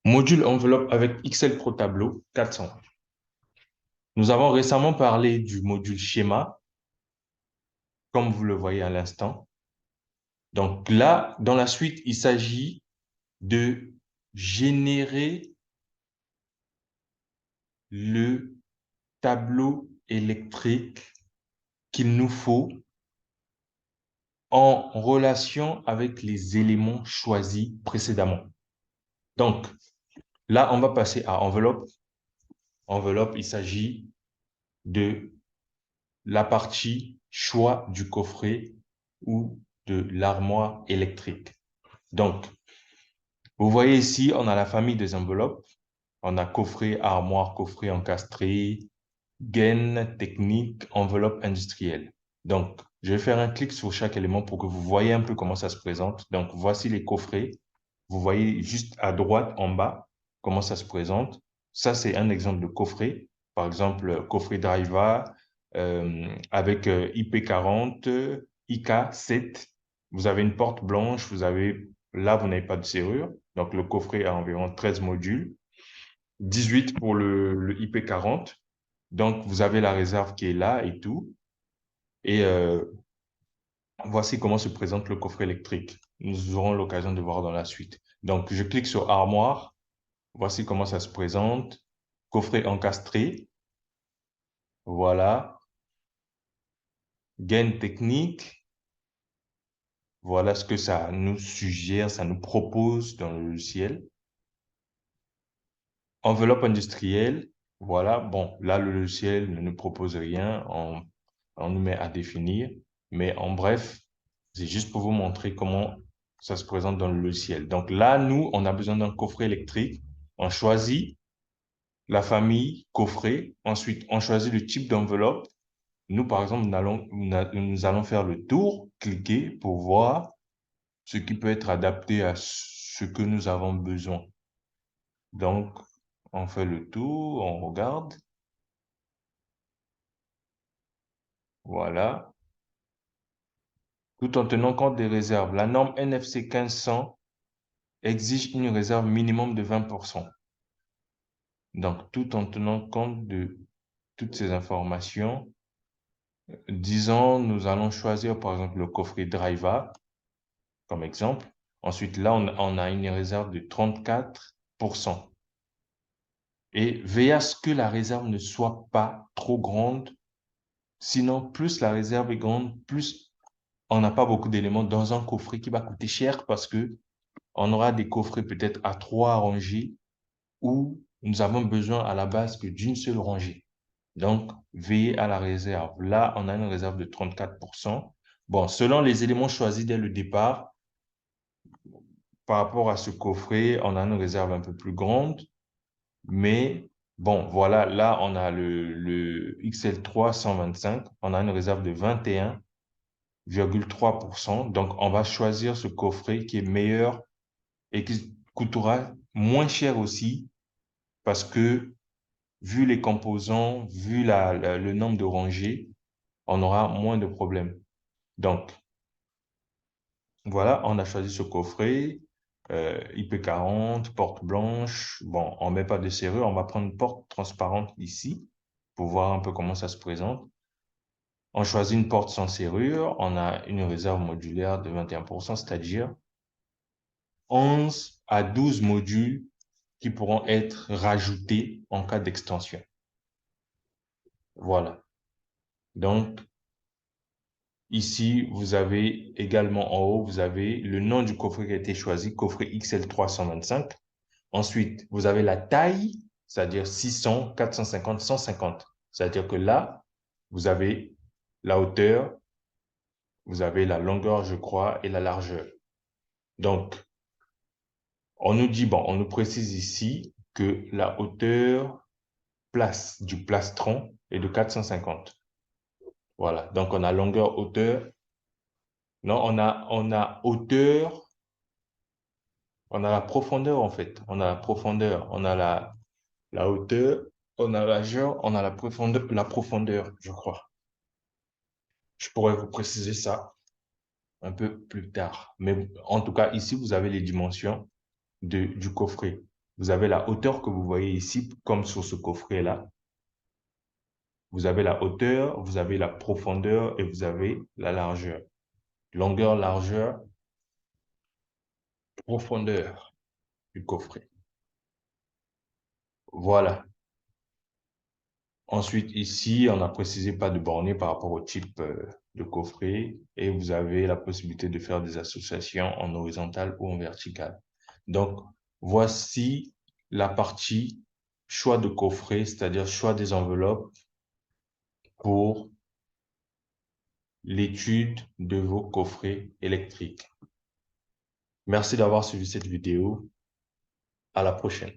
Module enveloppe avec XL Pro Tableau 400. Nous avons récemment parlé du module schéma, comme vous le voyez à l'instant. Donc là, dans la suite, il s'agit de générer le tableau électrique qu'il nous faut en relation avec les éléments choisis précédemment. Donc là, on va passer à enveloppe. Enveloppe, il s'agit de la partie choix du coffret ou de l'armoire électrique. Donc, vous voyez ici, on a la famille des enveloppes. On a coffret, armoire, coffret encastré, gaine, technique, enveloppe industrielle. Donc, je vais faire un clic sur chaque élément pour que vous voyez un peu comment ça se présente. Donc, voici les coffrets. Vous voyez juste à droite, en bas, comment ça se présente. Ça, c'est un exemple de coffret. Par exemple, coffret Driver avec IP40, IK7. Vous avez une porte blanche. Là, vous n'avez pas de serrure. Donc, le coffret a environ 13 modules. 18 pour le IP40. Donc, vous avez la réserve qui est là et tout. Et voici comment se présente le coffret électrique. Nous aurons l'occasion de voir dans la suite. Donc, je clique sur armoire. Voici comment ça se présente. Coffret encastré. Voilà. Gaine technique. Voilà ce que ça nous suggère, ça nous propose dans le logiciel. Enveloppe industrielle. Voilà. Bon, là, le logiciel ne nous propose rien. On nous met à définir. Mais en bref, c'est juste pour vous montrer comment ça se présente dans le logiciel. Donc là, nous, on a besoin d'un coffret électrique. On choisit la famille coffret. Ensuite, on choisit le type d'enveloppe. Nous, par exemple, nous allons faire le tour, cliquer pour voir ce qui peut être adapté à ce que nous avons besoin. Donc, on fait le tour, on regarde. Voilà. Tout en tenant compte des réserves. La norme NFC 1500 exige une réserve minimum de 20%. Donc, tout en tenant compte de toutes ces informations, disons, nous allons choisir par exemple le coffret Driver comme exemple. Ensuite, là, on a une réserve de 34%. Et veillez à ce que la réserve ne soit pas trop grande. Sinon, plus la réserve est grande, plus on n'a pas beaucoup d'éléments dans un coffret qui va coûter cher parce que on aura des coffrets peut-être à 3 rangées où nous avons besoin à la base que d'une seule rangée. Donc, veillez à la réserve. Là, on a une réserve de 34%. Bon, selon les éléments choisis dès le départ, par rapport à ce coffret, on a une réserve un peu plus grande. Mais bon, voilà, là, on a le XL3 125. On a une réserve de 21,3%. Donc, on va choisir ce coffret qui est meilleur et qui coûtera moins cher aussi parce que vu les composants, vu le nombre de rangées, on aura moins de problèmes. Donc, voilà, on a choisi ce coffret, IP40, porte blanche. Bon, on met pas de serrure, on va prendre une porte transparente ici pour voir un peu comment ça se présente. On choisit une porte sans serrure, on a une réserve modulaire de 21%, c'est-à-dire 11 à 12 modules qui pourront être rajoutés en cas d'extension. Voilà. Donc, ici, vous avez également en haut, vous avez le nom du coffret qui a été choisi, coffret XL325. Ensuite, vous avez la taille, c'est-à-dire 600, 450, 150. C'est-à-dire que là, vous avez la hauteur, vous avez la longueur, je crois, et la largeur. Donc, on nous dit, bon, on nous précise ici que la hauteur du plastron est de 450. Voilà. Donc, on a longueur, hauteur. Non, on a hauteur. On a la profondeur, en fait. On a la profondeur. On a la hauteur. On a la largeur. On a la profondeur, je crois. Je pourrais vous préciser ça un peu plus tard. Mais en tout cas, ici, vous avez les dimensions du coffret. vous avez la hauteur que vous voyez ici, comme sur ce coffret-là. Vous avez la hauteur, vous avez la profondeur et vous avez la largeur. Longueur, largeur, profondeur du coffret. Voilà. Ensuite, ici, on n'a précisé pas de borné par rapport au type de coffret et vous avez la possibilité de faire des associations en horizontal ou en vertical. Donc, voici la partie choix de coffret, c'est-à-dire choix des enveloppes pour l'étude de vos coffrets électriques. Merci d'avoir suivi cette vidéo. À la prochaine.